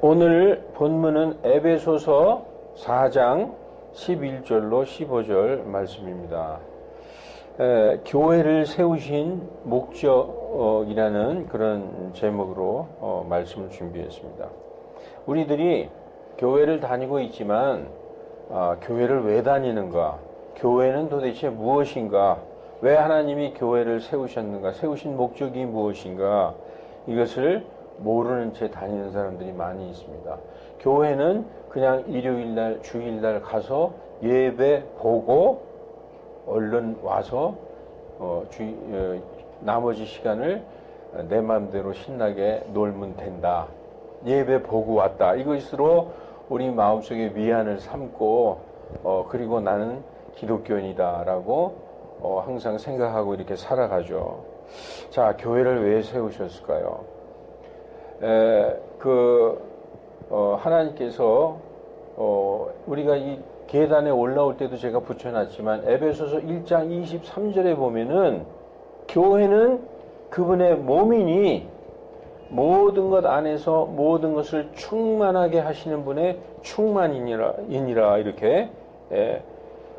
오늘 본문은 에베소서 4장 11절로 15절 말씀입니다. 교회를 세우신 목적이라는 그런 제목으로 말씀을 준비했습니다. 우리들이 교회를 다니고 있지만 교회를 왜 다니는가? 교회는 도대체 무엇인가? 왜 하나님이 교회를 세우셨는가? 세우신 목적이 무엇인가? 이것을 모르는 채 다니는 사람들이 많이 있습니다. 교회는 그냥 일요일날, 주일날 가서 예배 보고 얼른 와서 나머지 시간을 내 마음대로 신나게 놀면 된다. 예배 보고 왔다. 이것으로 우리 마음속에 위안을 삼고 그리고 나는 기독교인이다라고 항상 생각하고 이렇게 살아가죠. 자, 교회를 왜 세우셨을까요? 하나님께서 우리가 이 계단에 올라올 때도 제가 붙여놨지만 에베소서 1장 23절에 보면은 교회는 그분의 몸이니 모든 것 안에서 모든 것을 충만하게 하시는 분의 충만이니라 이렇게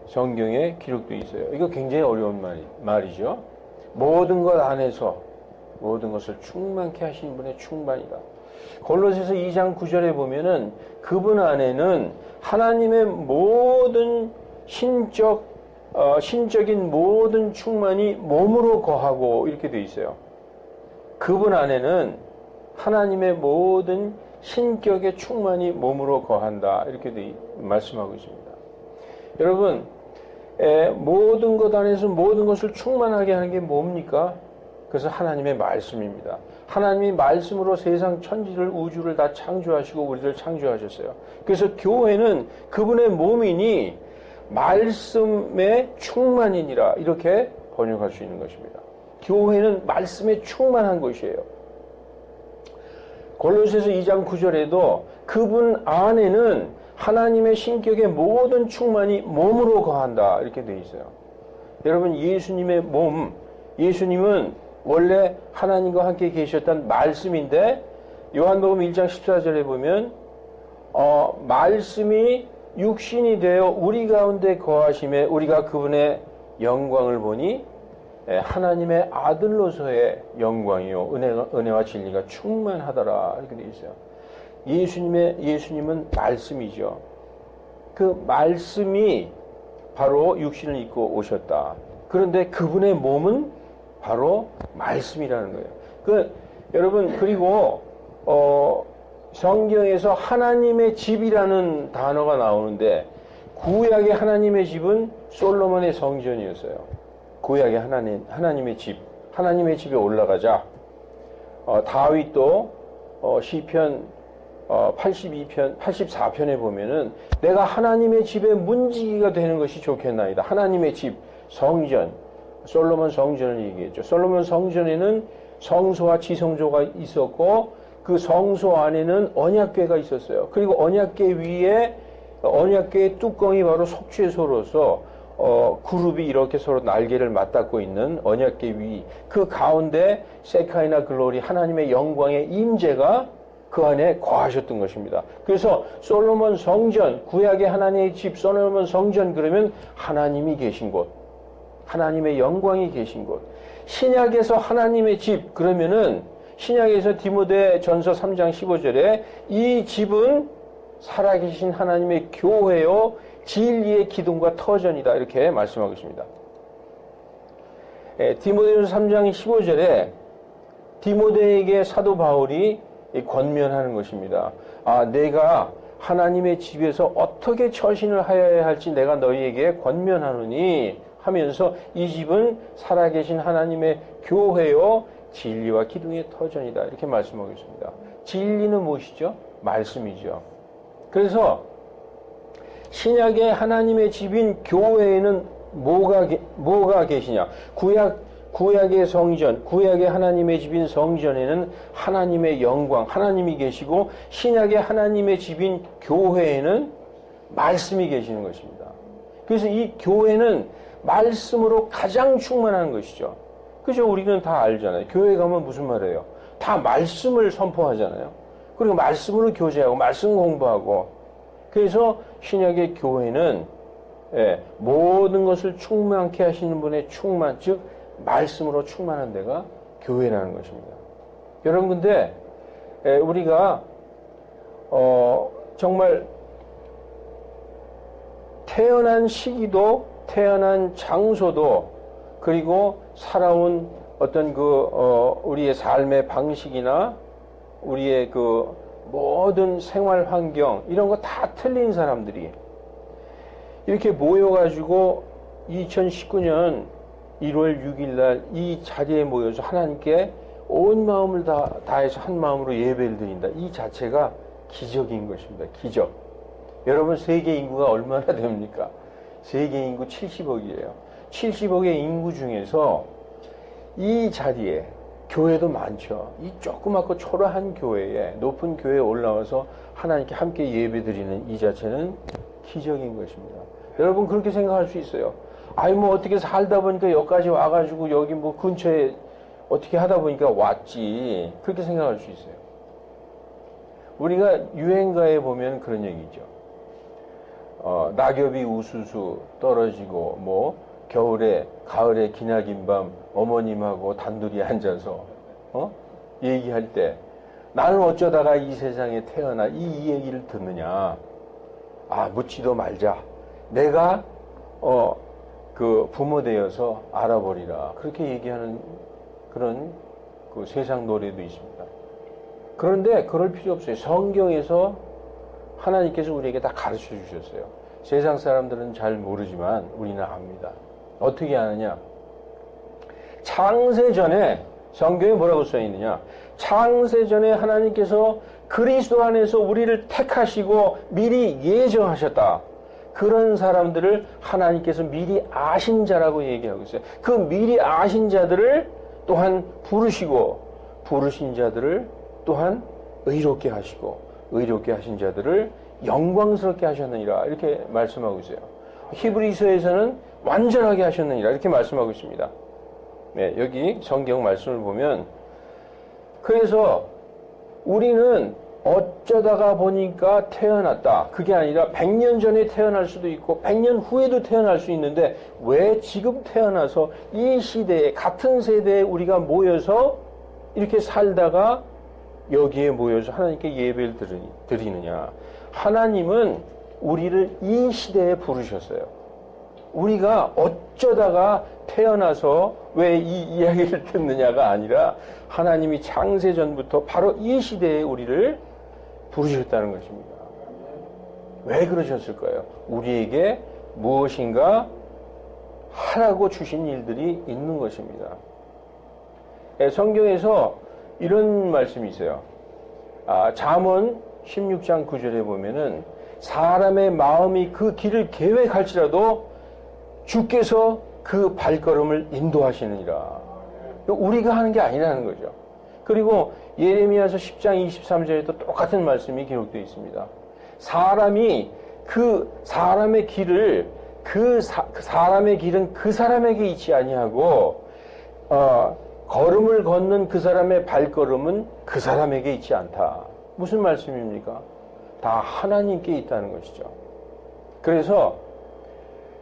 성경에 기록되어 있어요. 이거 굉장히 어려운 말이죠. 모든 것 안에서 모든 것을 충만케 하시는 분의 충만이다. 골로새서 2장 9절에 보면은 그분 안에는 하나님의 모든 신적인 모든 충만이 몸으로 거하고 이렇게 되어 있어요. 그분 안에는 하나님의 모든 신격의 충만이 몸으로 거한다. 이렇게 말씀하고 있습니다. 여러분, 모든 것 안에서 모든 것을 충만하게 하는 게 뭡니까? 그래서 하나님의 말씀입니다. 하나님이 말씀으로 세상 천지를 우주를 다 창조하시고 우리를 창조하셨어요. 그래서 교회는 그분의 몸이니 말씀의 충만이니라 이렇게 번역할 수 있는 것입니다. 교회는 말씀에 충만한 것이에요. 골로새서 2장 9절에도 그분 안에는 하나님의 신격의 모든 충만이 몸으로 거한다 이렇게 되어 있어요. 여러분, 예수님의 몸, 예수님은 원래 하나님과 함께 계셨던 말씀인데 요한복음 1장 14절에 보면 말씀이 육신이 되어 우리 가운데 거하심에 우리가 그분의 영광을 보니 하나님의 아들로서의 영광이요 은혜와 진리가 충만하더라 이렇게 되어 있어요. 예수님은 말씀이죠. 그 말씀이 바로 육신을 입고 오셨다. 그런데 그분의 몸은 바로 말씀이라는 거예요. 여러분, 그리고 성경에서 하나님의 집이라는 단어가 나오는데 구약의 하나님의 집은 솔로몬의 성전이었어요. 구약의 하나님의 집, 하나님의 집에 올라가자 다윗도 시편 84편에 보면은 내가 하나님의 집의 문지기가 되는 것이 좋겠나이다. 하나님의 집, 성전, 솔로몬 성전을 얘기했죠. 솔로몬 성전에는 성소와 지성소가 있었고 그 성소 안에는 언약궤가 있었어요. 그리고 언약궤 위에 언약궤의 뚜껑이 바로 속죄소로서 그룹이 이렇게 서로 날개를 맞닿고 있는 언약궤 위, 그 가운데 세카이나 글로리 하나님의 영광의 임재가 그 안에 거하셨던 것입니다. 그래서 솔로몬 성전, 구약의 하나님의 집 솔로몬 성전 그러면 하나님이 계신 곳, 하나님의 영광이 계신 곳. 신약에서 하나님의 집 그러면은 신약에서 디모데 전서 3장 15절에 이 집은 살아계신 하나님의 교회요 진리의 기둥과 터전이다 이렇게 말씀하고 있습니다. 디모데전서 3장 15절에 디모데에게 사도 바울이 권면하는 것입니다. 내가 하나님의 집에서 어떻게 처신을 하여야 할지 내가 너희에게 권면하노니 하면서 이 집은 살아계신 하나님의 교회요 진리와 기둥의 터전이다 이렇게 말씀하고 있습니다. 진리는 무엇이죠? 말씀이죠. 그래서 신약의 하나님의 집인 교회에는 뭐가 계시냐? 구약의 성전, 구약의 하나님의 집인 성전에는 하나님의 영광, 하나님이 계시고 신약의 하나님의 집인 교회에는 말씀이 계시는 것입니다. 그래서 이 교회는 말씀으로 가장 충만한 것이죠. 그죠? 우리는 다 알잖아요. 교회 가면 무슨 말이에요? 다 말씀을 선포하잖아요. 그리고 말씀으로 교제하고 말씀 공부하고. 그래서 신약의 교회는 모든 것을 충만케 하시는 분의 충만, 즉 말씀으로 충만한 데가 교회라는 것입니다. 여러분, 근데 우리가 정말 태어난 시기도, 태어난 장소도, 그리고 살아온 어떤 우리의 삶의 방식이나 우리의 모든 생활 환경, 이런 거 다 틀린 사람들이 이렇게 모여가지고 2019년 1월 6일 날 이 자리에 모여서 하나님께 온 마음을 다해서 한 마음으로 예배를 드린다. 이 자체가 기적인 것입니다. 기적. 여러분, 세계 인구가 얼마나 됩니까? 세계 인구 70억이에요. 70억의 인구 중에서 이 자리에 교회도 많죠. 이 조그맣고 초라한 교회에, 높은 교회에 올라와서 하나님께 함께 예배드리는 이 자체는 기적인 것입니다. 여러분, 그렇게 생각할 수 있어요. 어떻게 살다 보니까 여기까지 와가지고 여기 근처에 어떻게 하다 보니까 왔지. 그렇게 생각할 수 있어요. 우리가 유행가에 보면 그런 얘기죠. 낙엽이 우수수 떨어지고 겨울에, 가을에 기나긴 밤 어머님하고 단둘이 앉아서 얘기할 때 나는 어쩌다가 이 세상에 태어나 이 얘기를 듣느냐. 묻지도 말자. 내가 부모 되어서 알아버리라. 그렇게 얘기하는 그런 세상 노래도 있습니다. 그런데 그럴 필요 없어요. 성경에서 하나님께서 우리에게 다 가르쳐 주셨어요. 세상 사람들은 잘 모르지만 우리는 압니다. 어떻게 아느냐? 창세전에, 성경에 뭐라고 써 있느냐? 창세전에 하나님께서 그리스도 안에서 우리를 택하시고 미리 예정하셨다. 그런 사람들을 하나님께서 미리 아신 자라고 얘기하고 있어요. 그 미리 아신 자들을 또한 부르시고, 부르신 자들을 또한 의롭게 하시고, 의롭게 하신 자들을 영광스럽게 하셨느니라. 이렇게 말씀하고 있어요. 히브리서에서는 완전하게 하셨느니라. 이렇게 말씀하고 있습니다. 여기 성경 말씀을 보면, 그래서 우리는 어쩌다가 보니까 태어났다. 그게 아니라 100년 전에 태어날 수도 있고 100년 후에도 태어날 수 있는데 왜 지금 태어나서 이 시대에, 같은 세대에 우리가 모여서 이렇게 살다가 여기에 모여서 하나님께 예배를 드리느냐. 하나님은 우리를 이 시대에 부르셨어요. 우리가 어쩌다가 태어나서 왜 이 이야기를 듣느냐가 아니라 하나님이 창세전부터 바로 이 시대에 우리를 부르셨다는 것입니다. 왜 그러셨을까요? 우리에게 무엇인가 하라고 주신 일들이 있는 것입니다. 성경에서 이런 말씀이 있어요. 잠언 16장 9절에 보면은 사람의 마음이 그 길을 계획할지라도 주께서 그 발걸음을 인도하시느니라. 우리가 하는 게 아니라는 거죠. 그리고 예레미야서 10장 23절에도 똑같은 말씀이 기록되어 있습니다. 사람이 사람의 길을 사람의 길은 그 사람에게 있지 아니하고 걸음을 걷는 그 사람의 발걸음은 그 사람에게 있지 않다. 무슨 말씀입니까? 다 하나님께 있다는 것이죠. 그래서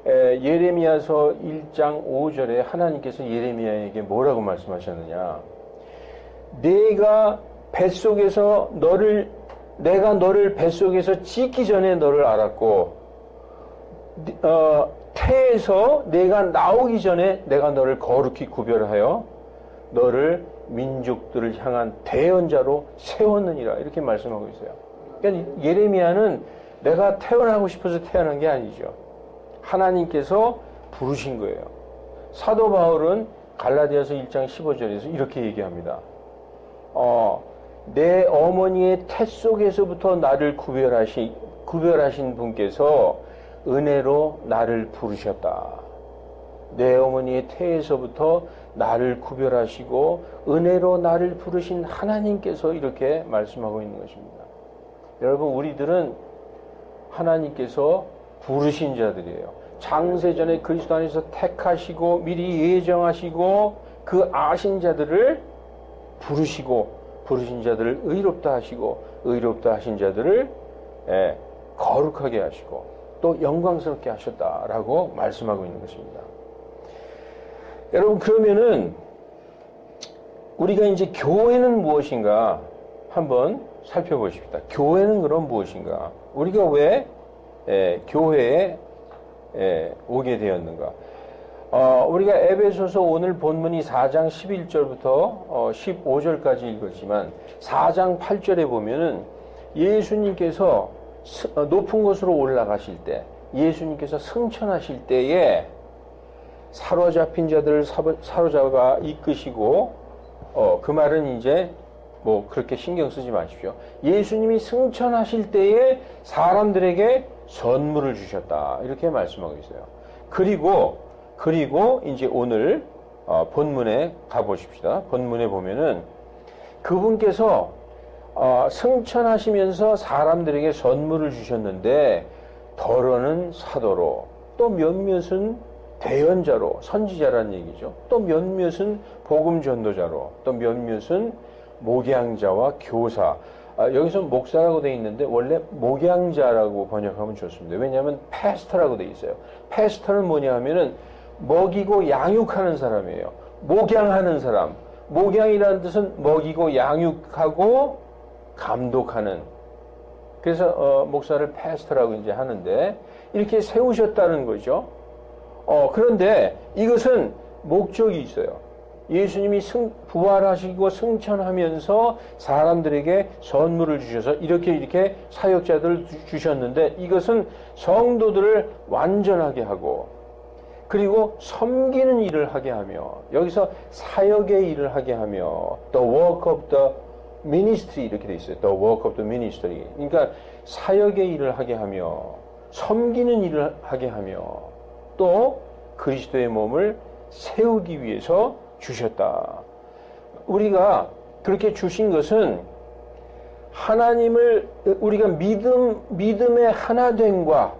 예레미야서 1장 5절에 하나님께서 예레미야에게 뭐라고 말씀하셨느냐? 내가 너를 뱃속에서 짓기 전에 너를 알았고, 태에서 내가 나오기 전에 내가 너를 거룩히 구별하여 너를 민족들을 향한 대언자로 세웠느니라. 이렇게 말씀하고 있어요. 그러니까 예레미야는 내가 태어나고 싶어서 태어난 게 아니죠. 하나님께서 부르신 거예요. 사도 바울은 갈라디아서 1장 15절에서 이렇게 얘기합니다. 내 어머니의 태 속에서부터 나를 구별하신 분께서 은혜로 나를 부르셨다. 내 어머니의 태에서부터 나를 구별하시고 은혜로 나를 부르신 하나님께서 이렇게 말씀하고 있는 것입니다. 여러분, 우리들은 하나님께서 부르신 자들이에요. 창세전에 그리스도 안에서 택하시고 미리 예정하시고 그 아신 자들을 부르시고 부르신 자들을 의롭다 하시고 의롭다 하신 자들을 거룩하게 하시고 또 영광스럽게 하셨다라고 말씀하고 있는 것입니다. 여러분, 그러면은 우리가 이제 교회는 무엇인가 한번 살펴보십시다. 교회는 그럼 무엇인가? 우리가 왜 교회에 오게 되었는가? 우리가 에베소서 오늘 본문이 4장 11절부터 15절까지 읽었지만 4장 8절에 보면은 예수님께서 높은 곳으로 올라가실 때, 예수님께서 승천하실 때에 사로잡힌 자들을 사로잡아 이끄시고, 그 말은 이제 뭐 그렇게 신경 쓰지 마십시오. 예수님이 승천하실 때에 사람들에게 선물을 주셨다, 이렇게 말씀하고 있어요. 그리고 이제 오늘 본문에 가보십시다. 본문에 보면은 그분께서 승천하시면서 사람들에게 선물을 주셨는데 더러는 사도로, 또 몇몇은 대언자로, 선지자라는 얘기죠. 또 몇몇은 복음 전도자로, 또 몇몇은 목양자와 교사. 여기서 목사라고 되어 있는데 원래 목양자라고 번역하면 좋습니다. 왜냐하면 패스터라고 되어 있어요. 패스터는 뭐냐 하면은 먹이고 양육하는 사람이에요. 목양하는 사람. 목양이라는 뜻은 먹이고 양육하고 감독하는. 그래서 목사를 패스터라고 이제 하는데 이렇게 세우셨다는 거죠. 그런데 이것은 목적이 있어요. 예수님이 부활하시고 승천하면서 사람들에게 선물을 주셔서 이렇게 사역자들을 주셨는데 이것은 성도들을 완전하게 하고 그리고 섬기는 일을 하게 하며, 여기서 사역의 일을 하게 하며, the work of the ministry 이렇게 돼 있어요. the work of the ministry. 그러니까 사역의 일을 하게 하며 섬기는 일을 하게 하며 또 그리스도의 몸을 세우기 위해서 주셨다. 우리가 그렇게 주신 것은 하나님을, 우리가 믿음의 하나됨과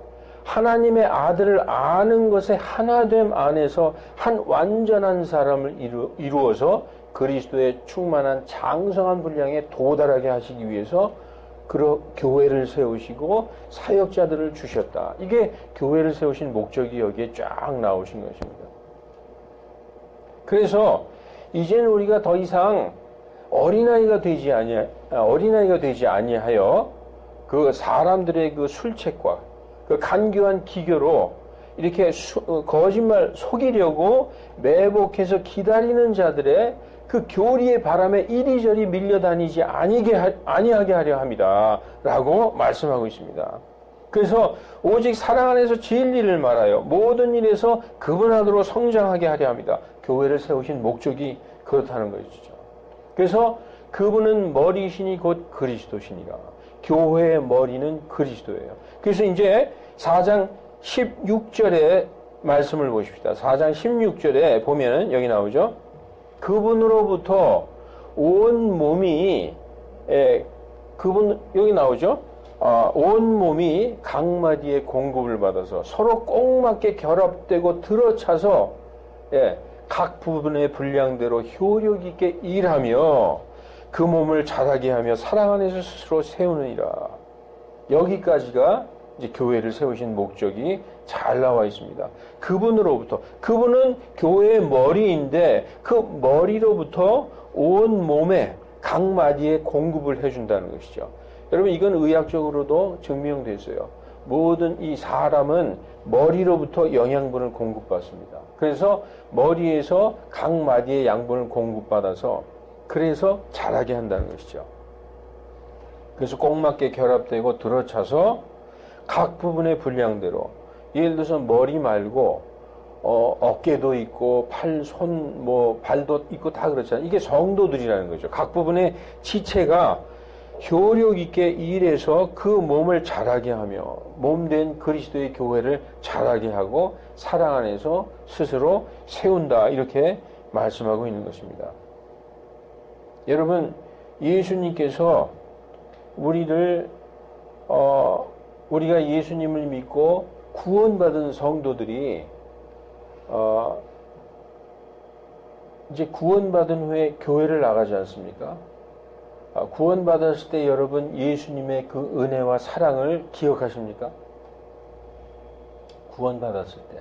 하나님의 아들을 아는 것의 하나됨 안에서 한 완전한 사람을 이루어서 그리스도의 충만한 장성한 분량에 도달하게 하시기 위해서 교회를 세우시고 사역자들을 주셨다. 이게 교회를 세우신 목적이 여기에 쫙 나오신 것입니다. 그래서 이제는 우리가 더 이상 어린아이가 되지 아니하여 그 사람들의 그 술책과 그 간교한 기교로 이렇게 거짓말 속이려고 매복해서 기다리는 자들의 그 교리의 바람에 이리저리 밀려다니지 아니하게 하려 합니다. 라고 말씀하고 있습니다. 그래서 오직 사랑 안에서 진리를 말하여 모든 일에서 그분 안으로 성장하게 하려 합니다. 교회를 세우신 목적이 그렇다는 것이죠. 그래서 그분은 머리시니 곧 그리스도시니라. 교회의 머리는 그리스도예요. 그래서 이제 4장 16절의 말씀을 보십시다. 4장 16절에 보면은 여기 나오죠. 그분으로부터 온 몸이 여기 나오죠. 온 몸이 각 마디의 공급을 받아서 서로 꼭 맞게 결합되고 들어차서 각 부분의 분량대로 효력 있게 일하며 그 몸을 자라게 하며 사랑 안에서 스스로 세우느니라. 여기까지가 이제 교회를 세우신 목적이 잘 나와 있습니다. 그분으로부터, 그분은 교회의 머리인데 그 머리로부터 온 몸에 각 마디에 공급을 해준다는 것이죠. 여러분, 이건 의학적으로도 증명됐어요. 모든 이 사람은 머리로부터 영양분을 공급받습니다. 그래서 머리에서 각 마디의 양분을 공급받아서 그래서 자라게 한다는 것이죠. 그래서 꼭 맞게 결합되고 들어차서 각 부분의 분량대로, 예를 들어서 머리 말고 어깨도 있고 팔, 손, 발도 있고 다 그렇잖아요. 이게 성도들이라는 거죠. 각 부분의 지체가 효력 있게 일해서 그 몸을 자라게 하며 몸된 그리스도의 교회를 자라게 하고 사랑 안에서 스스로 세운다. 이렇게 말씀하고 있는 것입니다. 여러분, 예수님께서 우리가 예수님을 믿고 구원받은 성도들이 이제 구원받은 후에 교회를 나가지 않습니까? 구원받았을 때 여러분 예수님의 그 은혜와 사랑을 기억하십니까? 구원받았을 때.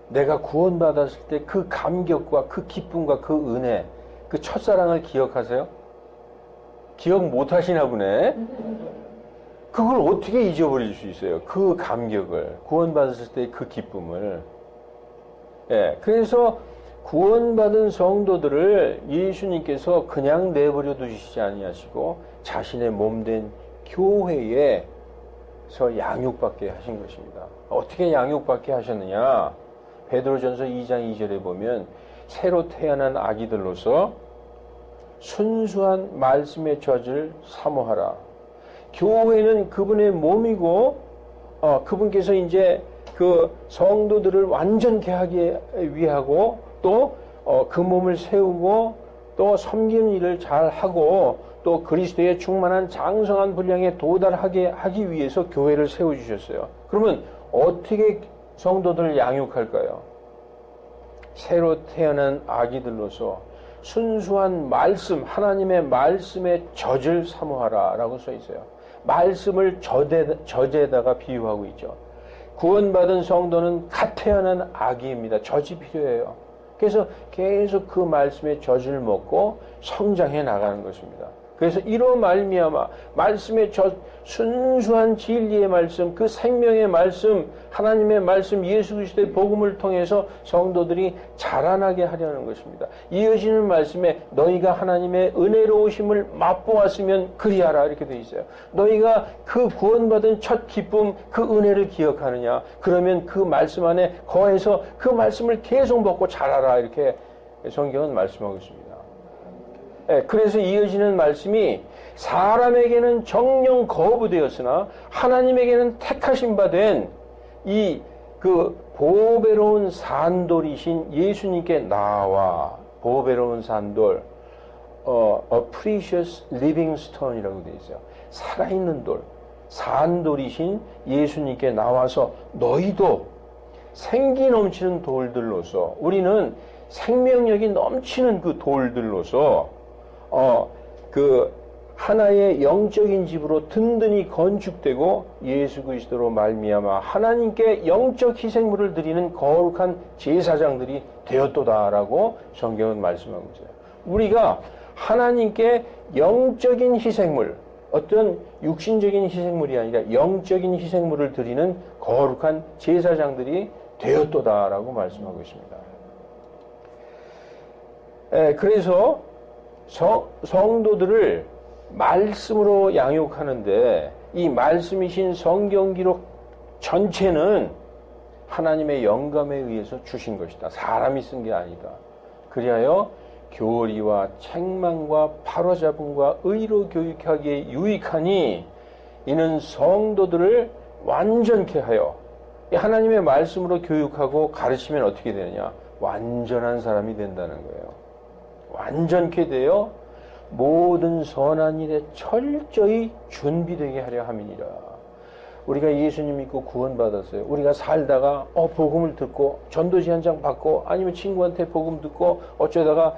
내가 구원받았을 때 그 감격과 그 기쁨과 그 은혜, 그 첫사랑을 기억하세요? 기억 못 하시나 보네. 그걸 어떻게 잊어버릴 수 있어요? 그 감격을, 구원받았을 때 그 기쁨을. 예, 그래서 구원받은 성도들을 예수님께서 그냥 내버려 두시지 아니하시고 자신의 몸된 교회에서 양육받게 하신 것입니다. 어떻게 양육받게 하셨느냐? 베드로전서 2장 2절에 보면 새로 태어난 아기들로서 순수한 말씀의 젖을 사모하라. 교회는 그분의 몸이고 그분께서 이제 그 성도들을 완전케 하기 위하고 또 그 몸을 세우고 또 섬기는 일을 잘 하고 또 그리스도의 충만한 장성한 분량에 도달하게 하기 위해서 교회를 세워주셨어요. 그러면 어떻게 성도들을 양육할까요? 새로 태어난 아기들로서 순수한 말씀, 하나님의 말씀의 젖을 사모하라 라고 써 있어요. 말씀을 젖에다가 비유하고 있죠. 구원받은 성도는 갓 태어난 아기입니다. 젖이 필요해요. 그래서 계속 그 말씀의 젖을 먹고 성장해 나가는 것입니다. 그래서 이로 말미암아 말씀의 젖, 순수한 진리의 말씀, 그 생명의 말씀, 하나님의 말씀, 예수 그리스도의 복음을 통해서 성도들이 자라나게 하려는 것입니다. 이어지는 말씀에 너희가 하나님의 은혜로우심을 맛보았으면 그리하라 이렇게 되어 있어요. 너희가 그 구원받은 첫 기쁨, 그 은혜를 기억하느냐? 그러면 그 말씀 안에 거해서 그 말씀을 계속 먹고 자라라 이렇게 성경은 말씀하고 있습니다. 그래서 이어지는 말씀이 사람에게는 정령 거부되었으나 하나님에게는 택하신 바 된 이 그 보배로운 산돌이신 예수님께 나와 보배로운 산돌, a precious living stone이라고 되어 있어요. 살아있는 돌, 산돌이신 예수님께 나와서 너희도 생기 넘치는 돌들로서 우리는 생명력이 넘치는 그 돌들로서 그 하나의 영적인 집으로 든든히 건축되고 예수 그리스도로 말미암아 하나님께 영적 희생물을 드리는 거룩한 제사장들이 되었도다라고 성경은 말씀하고 있어요. 우리가 하나님께 영적인 희생물, 어떤 육신적인 희생물이 아니라 영적인 희생물을 드리는 거룩한 제사장들이 되었도다라고 말씀하고 있습니다. 그래서 성도들을 말씀으로 양육하는데 이 말씀이신 성경 기록 전체는 하나님의 영감에 의해서 주신 것이다. 사람이 쓴 게 아니다. 그리하여 교리와 책망과 바로잡음과 의로 교육하기에 유익하니 이는 성도들을 완전케 하여 하나님의 말씀으로 교육하고 가르치면 어떻게 되느냐? 완전한 사람이 된다는 거예요. 완전케 되어 모든 선한 일에 철저히 준비되게 하려 함이니라. 우리가 예수님 믿고 구원받았어요. 우리가 살다가 복음을 듣고 전도지 한 장 받고 아니면 친구한테 복음 듣고 어쩌다가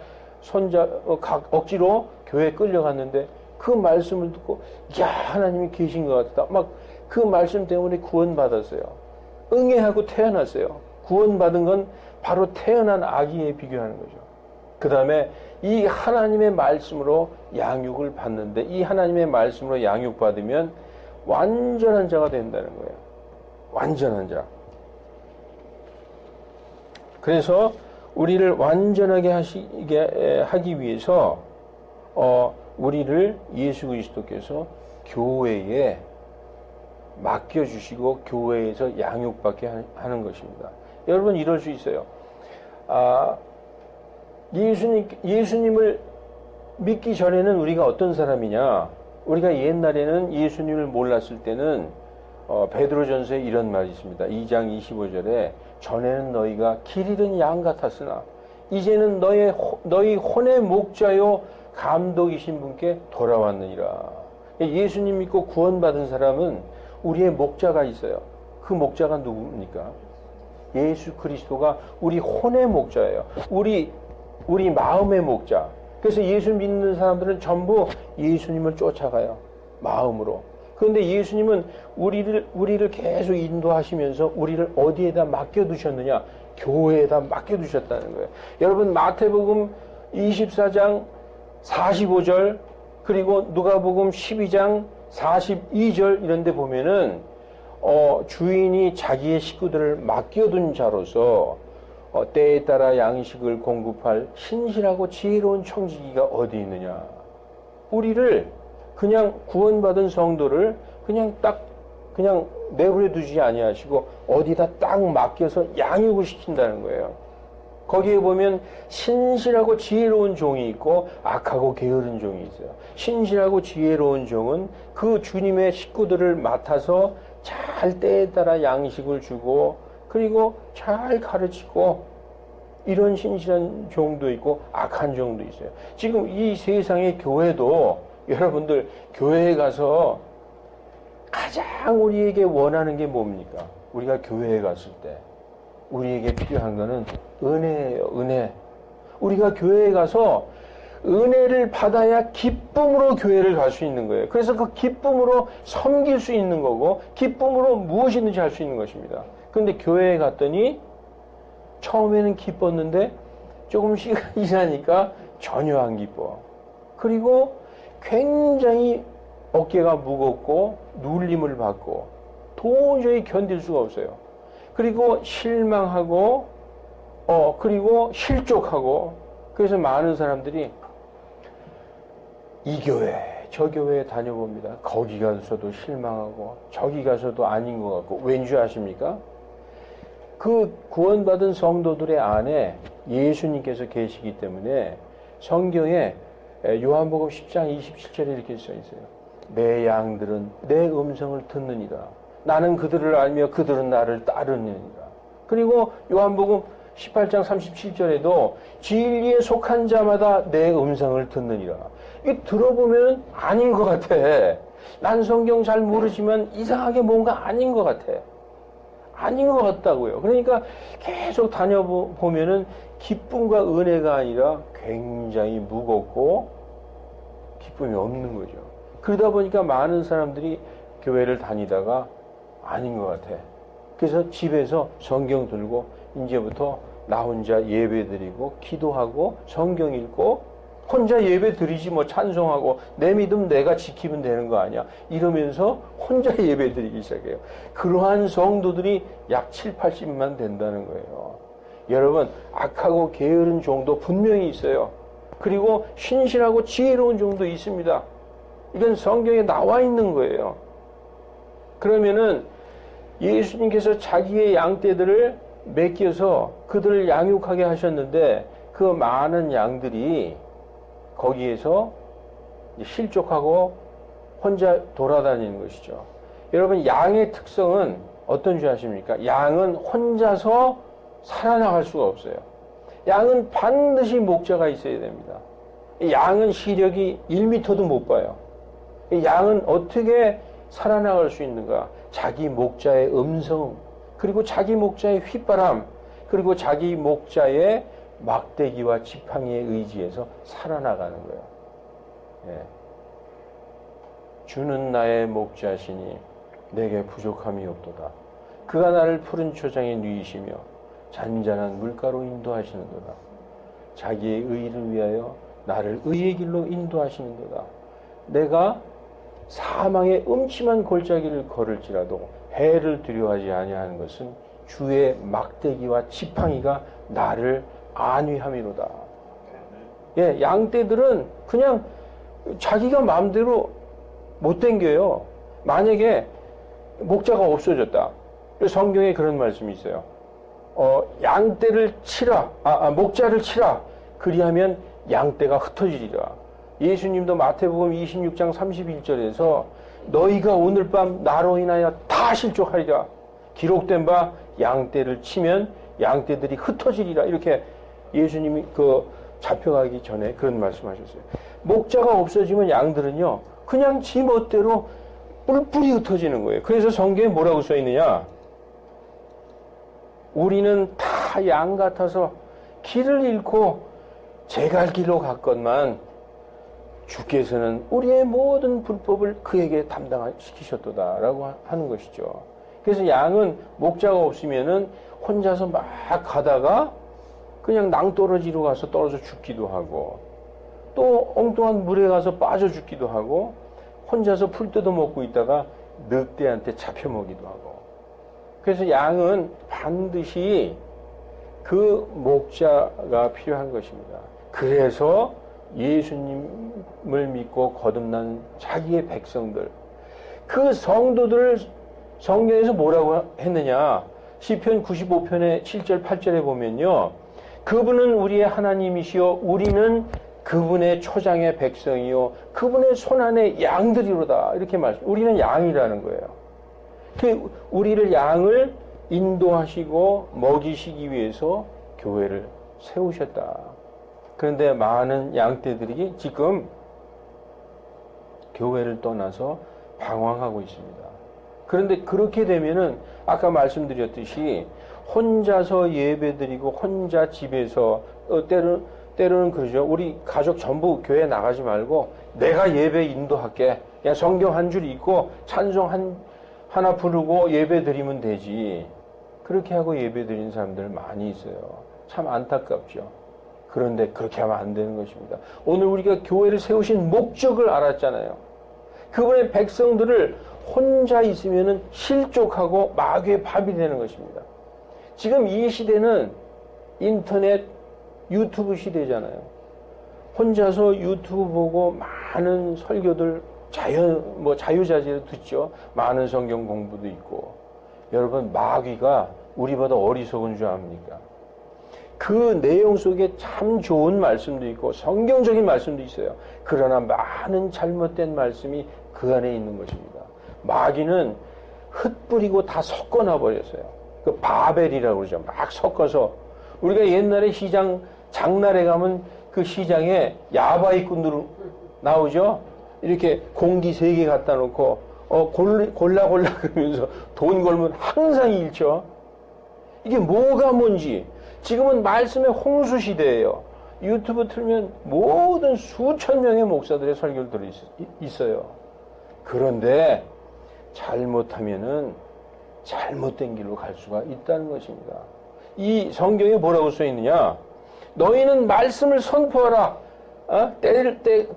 억지로 교회에 끌려갔는데 그 말씀을 듣고 야 하나님이 계신 것 같다. 막 그 말씀 때문에 구원받았어요. 응애하고 태어났어요. 구원받은 건 바로 태어난 아기에 비교하는 거죠. 그 다음에 이 하나님의 말씀으로 양육을 받는데 이 하나님의 말씀으로 양육받으면 완전한 자가 된다는 거예요. 완전한 자. 그래서 우리를 완전하게 하기 위해서 우리를 예수 그리스도께서 교회에 맡겨주시고 교회에서 양육받게 하는 것입니다. 여러분 이럴 수 있어요. 예수님을 믿기 전에는 우리가 어떤 사람이냐? 우리가 옛날에는 예수님을 몰랐을 때는 베드로전서에 이런 말이 있습니다. 2장 25절에 전에는 너희가 길 잃은 양 같았으나 이제는 너희 혼의 목자요 감독이신 분께 돌아왔느니라. 예수님 믿고 구원받은 사람은 우리의 목자가 있어요. 그 목자가 누굽니까? 예수 그리스도가 우리 혼의 목자예요. 우리 마음의 목자. 그래서 예수 믿는 사람들은 전부 예수님을 쫓아가요. 마음으로. 그런데 예수님은 우리를 계속 인도하시면서 우리를 어디에다 맡겨두셨느냐? 교회에다 맡겨두셨다는 거예요. 여러분, 마태복음 24장 45절, 그리고 누가복음 12장 42절 이런 데 보면은, 주인이 자기의 식구들을 맡겨둔 자로서 때에 따라 양식을 공급할 신실하고 지혜로운 청지기가 어디 있느냐? 우리를 그냥 구원받은 성도를 그냥 내버려 두지 아니하시고 어디다 딱 맡겨서 양육을 시킨다는 거예요. 거기에 보면 신실하고 지혜로운 종이 있고 악하고 게으른 종이 있어요. 신실하고 지혜로운 종은 그 주님의 식구들을 맡아서 잘 때에 따라 양식을 주고 그리고 잘 가르치고, 이런 신실한 종도 있고 악한 종도 있어요. 지금 이 세상의 교회도 여러분들 교회에 가서 가장 우리에게 원하는 게 뭡니까? 우리가 교회에 갔을 때 우리에게 필요한 거는 은혜예요. 은혜. 우리가 교회에 가서 은혜를 받아야 기쁨으로 교회를 갈 수 있는 거예요. 그래서 그 기쁨으로 섬길 수 있는 거고 기쁨으로 무엇이든지 할 수 있는 것입니다. 그런데 교회에 갔더니 처음에는 기뻤는데 조금 시간이 지나니까 전혀 안 기뻐. 그리고 굉장히 어깨가 무겁고 눌림을 받고 도저히 견딜 수가 없어요. 그리고 실망하고 그리고 실족하고, 그래서 많은 사람들이 이 교회 저 교회에 다녀봅니다. 거기 가서도 실망하고 저기 가서도 아닌 것 같고. 왠지 아십니까? 그 구원받은 성도들의 안에 예수님께서 계시기 때문에 성경에 요한복음 10장 27절에 이렇게 써 있어요. 내 양들은 내 음성을 듣느니라. 나는 그들을 알며 그들은 나를 따르느니라. 그리고 요한복음 18장 37절에도 진리에 속한 자마다 내 음성을 듣느니라. 이게 들어보면 아닌 것 같아. 난 성경 잘 모르지만 이상하게 뭔가 아닌 것 같아. 아닌 것 같다고요. 그러니까 계속 다녀보면은 기쁨과 은혜가 아니라 굉장히 무겁고 기쁨이 없는 거죠. 그러다 보니까 많은 사람들이 교회를 다니다가 아닌 것 같아. 그래서 집에서 성경 들고 이제부터 나 혼자 예배 드리고 기도하고 성경 읽고 혼자 예배 드리지 뭐 찬송하고 내 믿음 내가 지키면 되는 거 아니야. 이러면서 혼자 예배 드리기 시작해요. 그러한 성도들이 약 7, 80만 된다는 거예요. 여러분, 악하고 게으른 종도 분명히 있어요. 그리고 신실하고 지혜로운 종도 있습니다. 이건 성경에 나와 있는 거예요. 그러면은 예수님께서 자기의 양떼들을 맡겨서 그들을 양육하게 하셨는데 그 많은 양들이 거기에서 실족하고 혼자 돌아다니는 것이죠. 여러분, 양의 특성은 어떤 줄 아십니까? 양은 혼자서 살아나갈 수가 없어요. 양은 반드시 목자가 있어야 됩니다. 양은 시력이 1m도 못 봐요. 양은 어떻게 살아나갈 수 있는가? 자기 목자의 음성, 그리고 자기 목자의 휘바람, 그리고 자기 목자의 막대기와 지팡이에 의지해서 살아나가는 거예요. 예. 주는 나의 목자시니 내게 부족함이 없도다. 그가 나를 푸른 초장에 누이시며 잔잔한 물가로 인도하시는도다. 자기의 의를 위하여 나를 의의 길로 인도하시는도다. 내가 사망의 음침한 골짜기를 걸을지라도 해를 두려워하지 아니하는 것은 주의 막대기와 지팡이가 나를 안위함이로다. 예, 양떼들은 그냥 자기가 마음대로 못 댕겨요. 만약에 목자가 없어졌다. 성경에 그런 말씀이 있어요. 양떼를 치라. 목자를 치라. 그리하면 양떼가 흩어지리라. 예수님도 마태복음 26장 31절에서 너희가 오늘 밤 나로 인하여 다 실족하리라. 기록된 바 양떼를 치면 양떼들이 흩어지리라. 이렇게 예수님이 잡혀가기 전에 그런 말씀하셨어요. 목자가 없어지면 양들은요 그냥 지 멋대로 뿔뿔이 흩어지는 거예요. 그래서 성경에 뭐라고 써 있느냐? 우리는 다 양 같아서 길을 잃고 제 갈 길로 갔건만 주께서는 우리의 모든 불법을 그에게 담당시키셨도다라고 하는 것이죠. 그래서 양은 목자가 없으면은 혼자서 막 가다가 그냥 낭떠러지로 가서 떨어져 죽기도 하고, 또 엉뚱한 물에 가서 빠져 죽기도 하고, 혼자서 풀 뜯어 먹고 있다가 늑대한테 잡혀 먹기도 하고. 그래서 양은 반드시 그 목자가 필요한 것입니다. 그래서 예수님을 믿고 거듭난 자기의 백성들, 그 성도들을 성경에서 뭐라고 했느냐? 시편 95편의 7절 8절에 보면요, 그분은 우리의 하나님이시요 우리는 그분의 초장의 백성이요 그분의 손안의 양들이로다, 이렇게 우리는 양이라는 거예요. 그 우리를 양을 인도하시고 먹이시기 위해서 교회를 세우셨다. 그런데 많은 양떼들이 지금 교회를 떠나서 방황하고 있습니다. 그런데 그렇게 되면은 아까 말씀드렸듯이 혼자서 예배드리고 혼자 집에서 때로는 그러죠. 우리 가족 전부 교회 나가지 말고 내가 예배 인도할게. 그냥 성경 한 줄 읽고 찬송 하나 부르고 예배 드리면 되지. 그렇게 하고 예배 드리는 사람들 많이 있어요. 참 안타깝죠. 그런데 그렇게 하면 안 되는 것입니다. 오늘 우리가 교회를 세우신 목적을 알았잖아요. 그분의 백성들을 혼자 있으면 실족하고 마귀의 밥이 되는 것입니다. 지금 이 시대는 인터넷, 유튜브 시대잖아요. 혼자서 유튜브 보고 많은 설교들 자유자재로 듣죠. 많은 성경 공부도 있고. 여러분, 마귀가 우리보다 어리석은 줄 압니까? 그 내용 속에 참 좋은 말씀도 있고 성경적인 말씀도 있어요. 그러나 많은 잘못된 말씀이 그 안에 있는 것입니다. 마귀는 흩뿌리고 다 섞어놔 버렸어요. 그 바벨이라고 그러죠. 막 섞어서. 우리가 옛날에 시장 장날에 가면 그 시장에 야바이꾼들 나오죠. 이렇게 공기 3개 갖다 놓고 골라 그러면서 돈 걸면 항상 잃죠. 이게 뭐가 뭔지. 지금은 말씀의 홍수 시대예요. 유튜브 틀면 모든 수천 명의 목사들의 설교들이 있어요. 그런데 잘못하면은 잘못된 길로 갈 수가 있다는 것입니다. 이 성경에 뭐라고 써 있느냐? 너희는 말씀을 선포하라.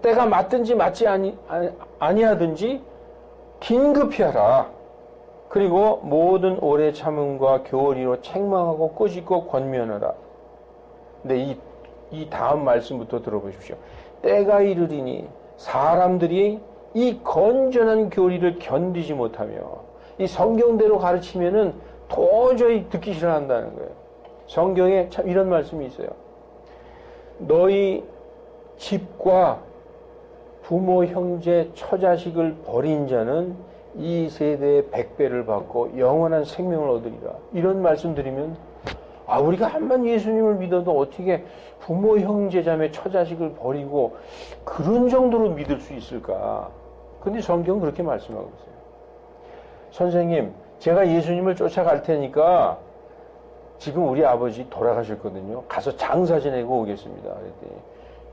때가 맞든지 맞지 아니하든지 긴급히 하라. 그리고 모든 오래 참음과 교리로 책망하고 꾸짖고 권면하라. 근데 이 다음 말씀부터 들어보십시오. 때가 이르리니 사람들이 이 건전한 교리를 견디지 못하며 이 성경대로 가르치면은 도저히 듣기 싫어한다는 거예요. 성경에 참 이런 말씀이 있어요. 너희 집과 부모, 형제, 처자식을 버린 자는 이 세대의 100배를 받고 영원한 생명을 얻으리라. 이런 말씀 드리면 우리가 한번 예수님을 믿어도 어떻게 부모, 형제, 자매, 처자식을 버리고 그런 정도로 믿을 수 있을까? 근데 성경은 그렇게 말씀하고 있어요. 선생님, 제가 예수님을 쫓아갈 테니까 지금 우리 아버지 돌아가셨거든요. 가서 장사 지내고 오겠습니다. 그랬더니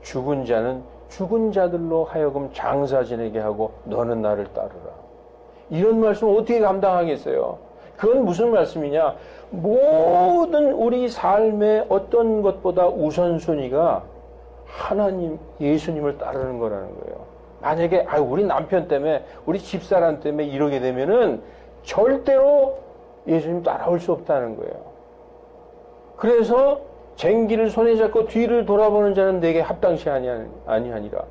죽은 자는 죽은 자들로 하여금 장사 지내게 하고 너는 나를 따르라. 이런 말씀을 어떻게 감당하겠어요? 그건 무슨 말씀이냐? 모든 우리 삶의 어떤 것보다 우선순위가 하나님, 예수님을 따르는 거라는 거예요. 만약에 우리 남편 때문에 우리 집사람 때문에 이러게 되면은 절대로 예수님 따라올 수 없다는 거예요. 그래서 쟁기를 손에 잡고 뒤를 돌아보는 자는 내게 합당치 아니하니라.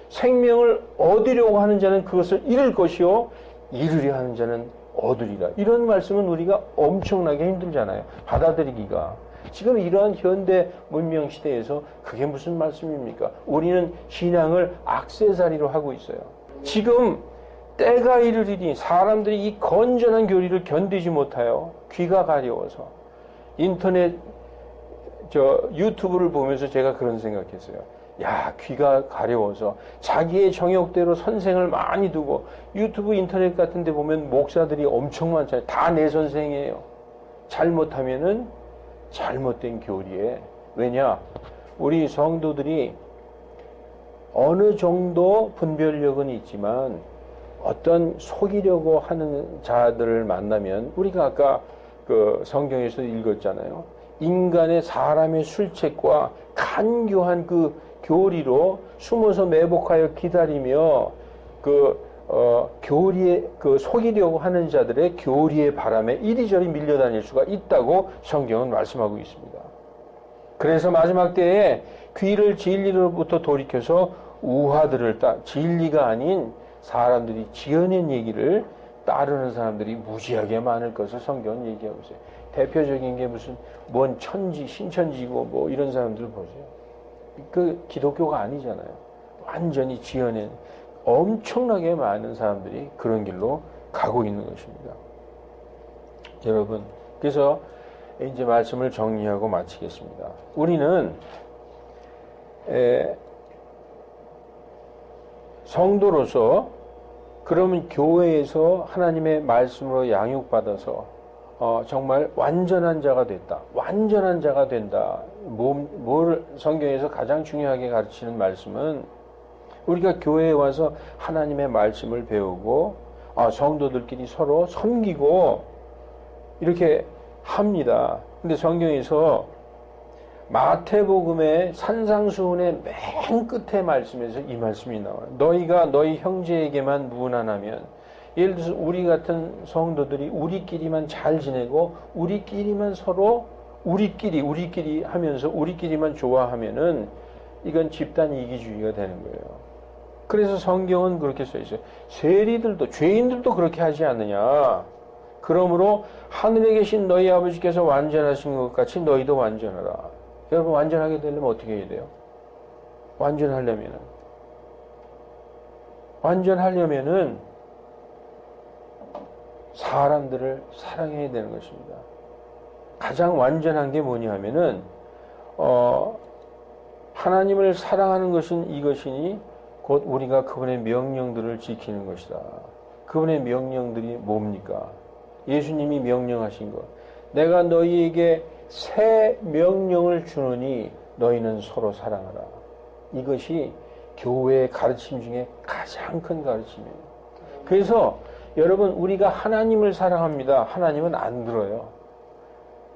생명을 얻으려고 하는 자는 그것을 잃을 것이요 잃으려 하는 자는 얻으리라. 이런 말씀은 우리가 엄청나게 힘들잖아요. 받아들이기가. 지금 이러한 현대 문명 시대에서 그게 무슨 말씀입니까? 우리는 신앙을 액세서리로 하고 있어요. 지금 때가 이르리니 사람들이 이 건전한 교리를 견디지 못하여 귀가 가려워서 인터넷 유튜브를 보면서 제가 그런 생각했어요. 귀가 가려워서 자기의 정욕대로 선생을 많이 두고 유튜브 인터넷 같은 데 보면 목사들이 엄청 많잖아요. 다 내 선생이에요. 잘못하면은 잘못된 교리에. 왜냐? 우리 성도들이 어느 정도 분별력은 있지만 어떤 속이려고 하는 자들을 만나면 우리가 아까 그 성경에서 읽었잖아요. 인간의 사람의 술책과 간교한 그 교리로 숨어서 매복하여 기다리며 교리에 속이려고 하는 자들의 교리의 바람에 이리저리 밀려다닐 수가 있다고 성경은 말씀하고 있습니다. 그래서 마지막 때에 귀를 진리로부터 돌이켜서 우화들을 진리가 아닌 사람들이 지어낸 얘기를 따르는 사람들이 무지하게 많을 것을 성경은 얘기하고 있어요. 대표적인 게 무슨 뭔 천지, 신천지고 뭐 이런 사람들 보세요. 그 기독교가 아니잖아요. 완전히 지어낸 엄청나게 많은 사람들이 그런 길로 가고 있는 것입니다. 여러분, 그래서 이제 말씀을 정리하고 마치겠습니다. 우리는 성도로서 그러면 교회에서 하나님의 말씀으로 양육받아서 정말 완전한 자가 됐다. 완전한 자가 된다. 뭘 성경에서 가장 중요하게 가르치는 말씀은 우리가 교회에 와서 하나님의 말씀을 배우고 성도들끼리 서로 섬기고 이렇게 합니다. 근데 성경에서 마태복음의 산상수훈의 맨 끝에 말씀에서 이 말씀이 나와요. 너희가 너희 형제에게만 무난하면, 예를 들어서 우리 같은 성도들이 우리끼리만 잘 지내고 우리끼리만 서로 우리끼리 하면서 우리끼리만 좋아하면은 이건 집단 이기주의가 되는 거예요. 그래서 성경은 그렇게 써 있어요. 세리들도 죄인들도 그렇게 하지 않느냐. 그러므로 하늘에 계신 너희 아버지께서 완전하신 것 같이 너희도 완전하라. 여러분, 완전하게 되려면 어떻게 해야 돼요? 완전하려면은 사람들을 사랑해야 되는 것입니다. 가장 완전한 게 뭐냐 하면은 하나님을 사랑하는 것은 이것이니 곧 우리가 그분의 명령들을 지키는 것이다. 그분의 명령들이 뭡니까? 예수님이 명령하신 것. 내가 너희에게 새 명령을 주노니 너희는 서로 사랑하라. 이것이 교회의 가르침 중에 가장 큰 가르침이에요. 그래서 여러분, 우리가 하나님을 사랑합니다. 하나님은 안 들어요.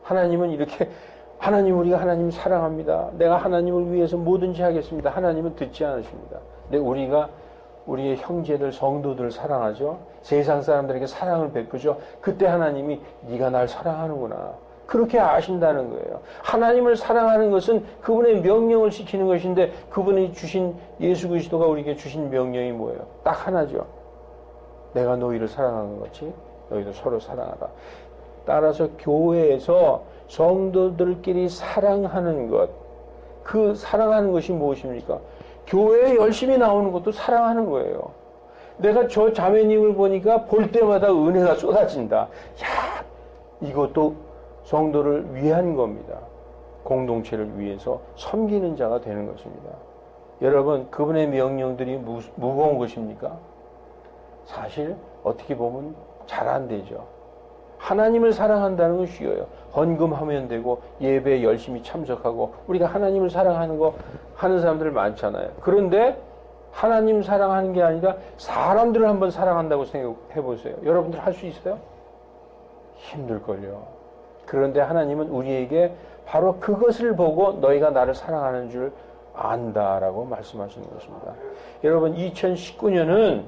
하나님은 이렇게 우리가 하나님 사랑합니다. 내가 하나님을 위해서 뭐든지 하겠습니다. 하나님은 듣지 않으십니다. 근데 우리가 우리의 형제들, 성도들을 사랑하죠. 세상 사람들에게 사랑을 베푸죠. 그때 하나님이 네가 날 사랑하는구나. 그렇게 아신다는 거예요. 하나님을 사랑하는 것은 그분의 명령을 지키는 것인데 그분이 주신 예수 그리스도가 우리에게 주신 명령이 뭐예요? 딱 하나죠. 내가 너희를 사랑하는 것 같이 너희도 서로 사랑하라. 따라서 교회에서 성도들끼리 사랑하는 것, 그 사랑하는 것이 무엇입니까? 교회에 열심히 나오는 것도 사랑하는 거예요. 내가 저 자매님을 보니까 볼 때마다 은혜가 쏟아진다. 야, 이것도 성도를 위한 겁니다. 공동체를 위해서 섬기는 자가 되는 것입니다. 여러분, 그분의 명령들이 무거운 것입니까? 사실 어떻게 보면 잘 안 되죠. 하나님을 사랑한다는 건 쉬워요. 헌금하면 되고 예배에 열심히 참석하고 우리가 하나님을 사랑하는 거 하는 사람들 많잖아요. 그런데 하나님 사랑하는 게 아니라 사람들을 한번 사랑한다고 생각해 보세요. 여러분들 할 수 있어요? 힘들걸요. 그런데 하나님은 우리에게 바로 그것을 보고 너희가 나를 사랑하는 줄 안다라고 말씀하시는 것입니다. 여러분, 2019년은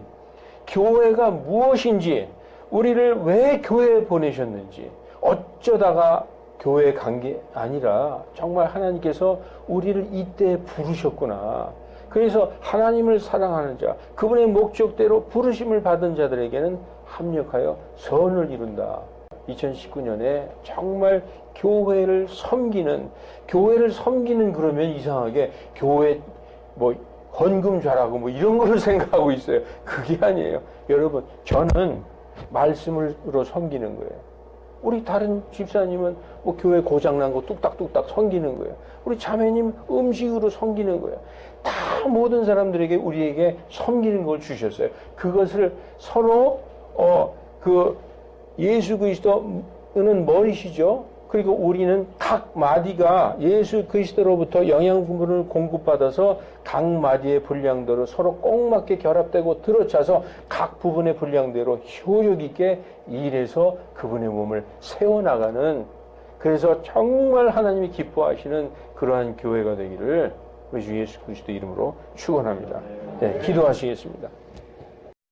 교회가 무엇인지, 우리를 왜 교회에 보내셨는지, 어쩌다가 교회에 간 게 아니라 정말 하나님께서 우리를 이때 부르셨구나. 그래서 하나님을 사랑하는 자, 그분의 목적대로 부르심을 받은 자들에게는 합력하여 선을 이룬다. 2019년에 정말 교회를 섬기는 그러면 이상하게 교회 뭐 헌금 잘하고 뭐 이런 걸 생각하고 있어요. 그게 아니에요. 여러분, 저는 말씀으로 섬기는 거예요. 우리 다른 집사님은 뭐 교회 고장난 거 뚝딱뚝딱 섬기는 거예요. 우리 자매님 음식으로 섬기는 거예요. 다 모든 사람들에게 우리에게 섬기는 걸 주셨어요. 그것을 서로 예수 그리스도는 머리시죠. 그리고 우리는 각 마디가 예수 그리스도로부터 영양분을 공급받아서 각 마디의 분량대로 서로 꼭 맞게 결합되고 들어차서 각 부분의 분량대로 효력 있게 일해서 그분의 몸을 세워나가는, 그래서 정말 하나님이 기뻐하시는 그러한 교회가 되기를 우리 주 예수 그리스도 이름으로 축원합니다. 네, 기도하시겠습니다.